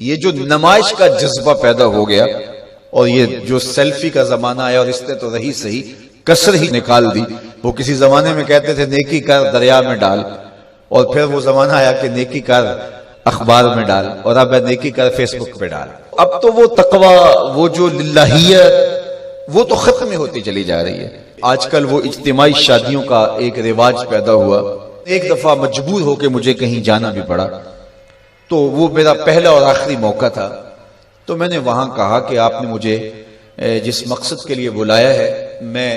یہ جو نمائش کا جذبہ پیدا ہو گیا اور یہ جو سیلفی کا زمانہ آیا اور اس نے تو رہی صحیح کسر ہی نکال دی. وہ کسی زمانے میں کہتے تھے نیکی کر دریا میں ڈال، اور پھر وہ زمانہ آیا کہ نیکی کر اخبار میں ڈال، اور اب نیکی کر فیس بک پہ ڈال. اب تو وہ تقوی، وہ جو للہیت، وہ تو ختم ہی ہوتی چلی جا رہی ہے. آج کل وہ اجتماعی شادیوں کا ایک رواج پیدا ہوا. ایک دفعہ مجبور ہو کے مجھے کہیں جانا بھی پڑا، تو وہ میرا پہلا اور آخری موقع تھا. تو میں نے وہاں کہا کہ آپ نے مجھے جس مقصد کے لیے بلایا ہے، میں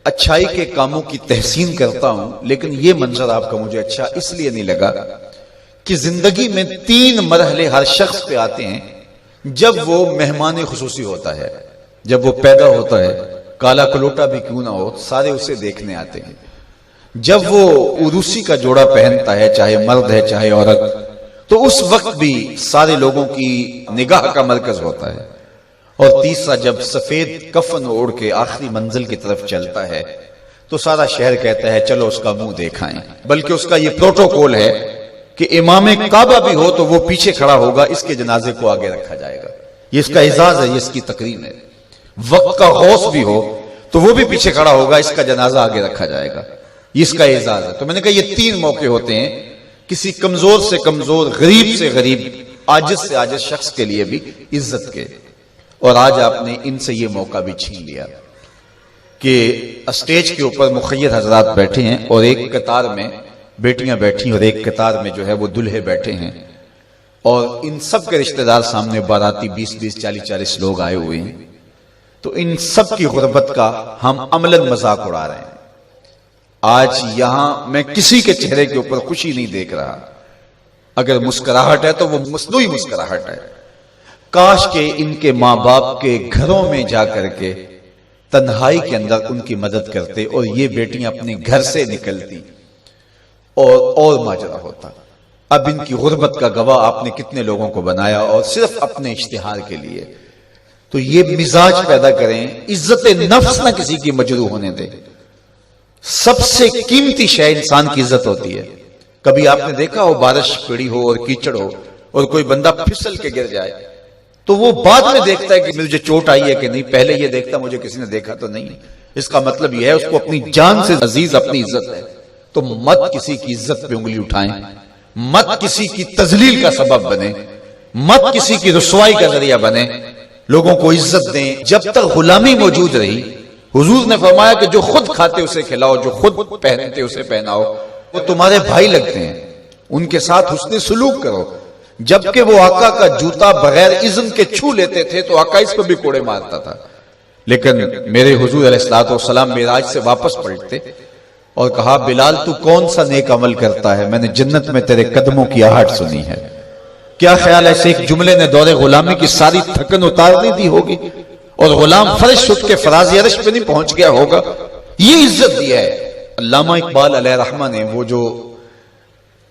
اچھائی کے کاموں کی تحسین کرتا ہوں، لیکن یہ منظر آپ کا مجھے اچھا اس لیے نہیں لگا کہ زندگی میں 3 مرحلے ہر شخص پہ آتے ہیں. جب وہ مہمان خصوصی ہوتا ہے، جب وہ پیدا ہوتا ہے، کالا کلوٹا بھی کیوں نہ ہو، سارے اسے دیکھنے آتے ہیں. جب وہ عروسی کا جوڑا پہنتا ہے، چاہے مرد ہے چاہے عورت، تو اس وقت بھی سارے لوگوں کی نگاہ کا مرکز ہوتا ہے. اور تیسرا، جب سفید کفن اوڑھ کے آخری منزل کی طرف چلتا ہے تو سارا شہر کہتا ہے چلو اس کا منہ دیکھائیں. بلکہ اس کا یہ پروٹوکول ہے کہ امام کعبہ بھی ہو تو وہ پیچھے کھڑا ہوگا، اس کے جنازے کو آگے رکھا جائے گا. یہ اس کا اعزاز ہے، یہ اس کی تقریم ہے. وقت کا غوث بھی ہو تو وہ بھی پیچھے کھڑا ہوگا، اس کا جنازہ آگے رکھا جائے گا. یہ اس کا اعزاز ہے. تو میں نے کہا یہ 3 موقع ہوتے ہیں کسی کمزور سے کمزور، غریب سے غریب، عاجز سے عاجز شخص کے لیے بھی عزت کے. اور آج آپ نے ان سے یہ موقع بھی چھین لیا کہ اسٹیج کے اوپر مخیر حضرات بیٹھے ہیں اور ایک قطار میں بیٹیاں بیٹھی اور ایک قطار میں جو ہے وہ دلہے بیٹھے ہیں، اور ان سب کے رشتہ دار سامنے باراتی 20-20 40-40 لوگ آئے ہوئے ہیں. تو ان سب کی غربت کا ہم عملاً مذاق اڑا رہے ہیں. آج یہاں میں کسی کے چہرے کے اوپر خوشی نہیں دیکھ رہا. اگر مسکراہٹ ہے تو وہ مصنوعی مسکراہٹ ہے. کاش کہ ان کے ماں باپ کے گھروں میں جا کر کے تنہائی کے اندر ان کی مدد کرتے اور یہ بیٹیاں اپنے گھر سے نکلتی اور ماجرا ہوتا. اب ان کی غربت کا گواہ آپ نے کتنے لوگوں کو بنایا، اور صرف اپنے اشتہار کے لیے. تو یہ مزاج پیدا کریں، عزت نفس نہ کسی کی مجروح ہونے دیں. سب سے قیمتی شے انسان کی عزت ہوتی ہے. کبھی آپ نے دیکھا ہو بارش پڑی ہو اور کیچڑ ہو اور کوئی بندہ پھسل کے گر جائے تو وہ بعد میں دیکھتا ہے کہ مجھے چوٹ آئی ہے کہ نہیں، پہلے یہ دیکھتا مجھے کسی نے دیکھا تو نہیں. اس کا مطلب یہ ہے اس کو اپنی جان سے عزیز اپنی عزت ہے. تو مت کسی کی عزت پہ انگلی اٹھائیں، مت کسی کی تذلیل کا سبب بنے، مت کسی کی رسوائی کا ذریعہ بنے. لوگوں کو عزت دیں. جب تک غلامی موجود رہی، حضور نے فرمایا کہ جو خود کھاتے اسے کھلاؤ، جو خود پہنتے اسے پہناؤ. وہ تمہارے بھائی لگتے ہیں، ان کے ساتھ حسن سلوک کرو. جبکہ وہ آقا کا جوتا بغیر اذن کے چھو لیتے تھے تو آقا اس پہ بھی کوڑے مارتا تھا. لیکن میرے حضور علیہ الصلوۃ والسلام معراج سے واپس پلٹتے اور کہا بلال تو کون سا نیک عمل کرتا ہے، میں نے جنت میں تیرے قدموں کی آہٹ سنی ہے. کیا خیال ہے ایسے ایک جملے نے دور غلامی کی ساری تھکن اتارنے دی ہوگی اور غلام فرش اٹھ کے فراز عرش پہ نہیں پہنچ گیا ہوگا. یہ عزت دیا ہے. علامہ اقبال علیہ رحمہ نے وہ جو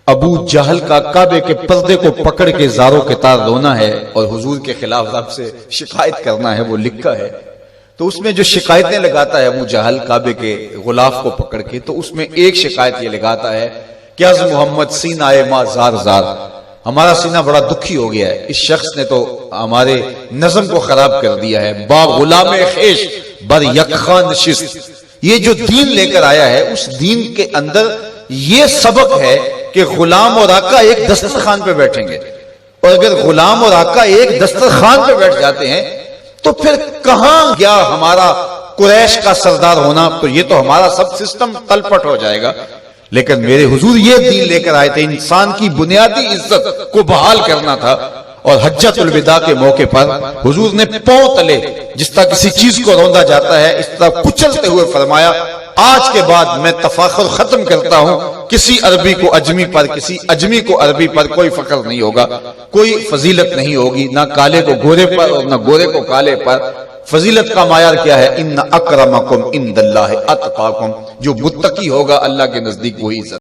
ابو جہل کا کعبے کے پردے کو پکڑ کے زاروں کے تار رونا ہے اور حضور کے خلاف رب سے شکایت کرنا ہے، وہ لکھا ہے. تو اس میں جو شکایتیں لگاتا ہے ابو جہل کعبے کے غلاف کو پکڑ کے، تو اس میں ایک شکایت یہ لگاتا ہے کہ از محمد سینہ ما زار زار، ہمارا سینہ بڑا دکھی ہو گیا ہے، اس شخص نے تو ہمارے نظم کو خراب کر دیا ہے. با غلام خیش بر یکخان نشست. یہ جو دین لے کر آیا ہے اس دین کے اندر یہ سبق ہے کہ غلام اور آقا ایک دسترخوان پہ بیٹھیں گے، اور اگر غلام اور آقا ایک دسترخوان پہ بیٹھ جاتے ہیں تو پھر کہاں گیا ہمارا قریش کا سردار ہونا. تو یہ تو ہمارا سب سسٹم تلپٹ ہو جائے گا. لیکن میرے حضور یہ دین لے کر آئے تھے، انسان کی بنیادی عزت کو بحال کرنا تھا. اور حجۃ الوداع کے موقع پر حضور نے پاؤں تلے جس طرح کسی چیز کو روندا جاتا ہے اس طرح کچلتے ہوئے فرمایا آج کے بعد میں تفاخر ختم کرتا ہوں. کسی عربی کو اجمی پر، کسی اجمی کو عربی پر کوئی فخر نہیں ہوگا، کوئی فضیلت نہیں ہوگی، نہ کالے کو گورے پر اور نہ گورے کو کالے پر. فضیلت کا معیار کیا ہے؟ ان اکرمکم عند اللہ اتقاکم. جو متقی ہوگا اللہ کے نزدیک وہی عزت